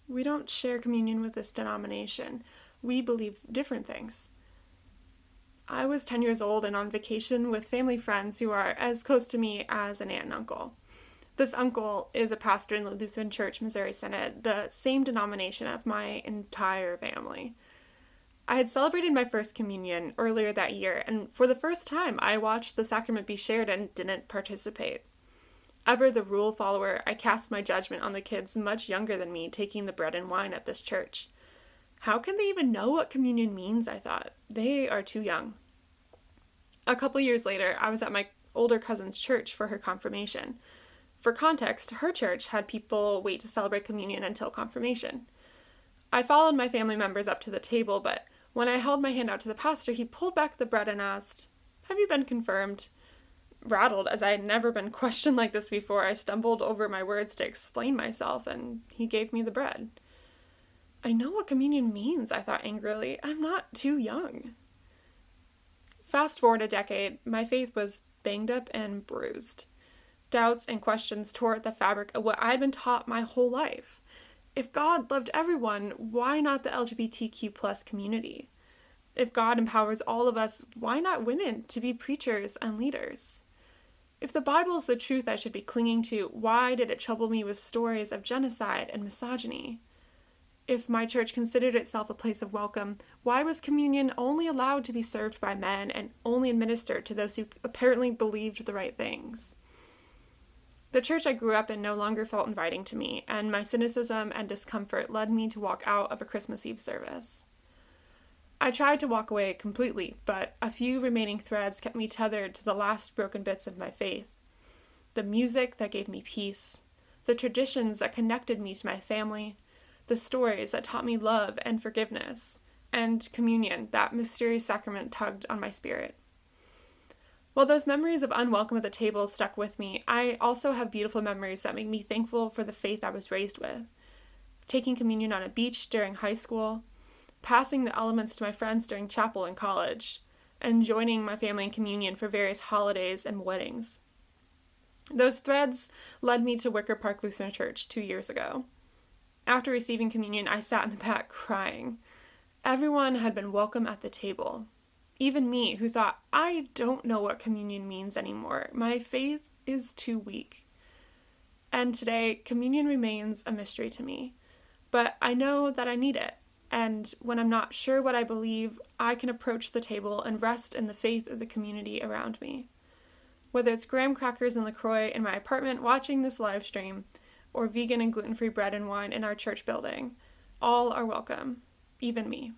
We don't share communion with this denomination. We believe different things. I was 10 years old and on vacation with family friends who are as close to me as an aunt and uncle. This uncle is a pastor in the Lutheran Church Missouri Synod, the same denomination of my entire family. I had celebrated my first communion earlier that year, and for the first time, I watched the sacrament be shared and didn't participate. Ever the rule follower, I cast my judgment on the kids much younger than me taking the bread and wine at this church. How can they even know what communion means, I thought. They are too young. A couple years later, I was at my older cousin's church for her confirmation. For context, her church had people wait to celebrate communion until confirmation. I followed my family members up to the table, but when I held my hand out to the pastor, he pulled back the bread and asked, "Have you been confirmed?" Rattled, as I had never been questioned like this before, I stumbled over my words to explain myself, and he gave me the bread. I know what communion means, I thought angrily. I'm not too young. Fast forward a decade, my faith was banged up and bruised. Doubts and questions tore at the fabric of what I'd been taught my whole life. If God loved everyone, why not the LGBTQ plus community? If God empowers all of us, why not women to be preachers and leaders? If the Bible is the truth I should be clinging to, why did it trouble me with stories of genocide and misogyny? If my church considered itself a place of welcome, why was communion only allowed to be served by men and only administered to those who apparently believed the right things? The church I grew up in no longer felt inviting to me, and my cynicism and discomfort led me to walk out of a Christmas Eve service. I tried to walk away completely, but a few remaining threads kept me tethered to the last broken bits of my faith. The music that gave me peace, the traditions that connected me to my family, the stories that taught me love and forgiveness, and communion, that mysterious sacrament tugged on my spirit. While those memories of unwelcome at the table stuck with me, I also have beautiful memories that make me thankful for the faith I was raised with. Taking communion on a beach during high school, passing the elements to my friends during chapel in college, and joining my family in communion for various holidays and weddings. Those threads led me to Wicker Park Lutheran Church 2 years ago. After receiving communion, I sat in the back crying. Everyone had been welcome at the table. Even me, who thought, I don't know what communion means anymore. My faith is too weak. And today, communion remains a mystery to me. But I know that I need it. And when I'm not sure what I believe, I can approach the table and rest in the faith of the community around me. Whether it's graham crackers and LaCroix in my apartment watching this live stream, or vegan and gluten-free bread and wine in our church building, all are welcome, even me.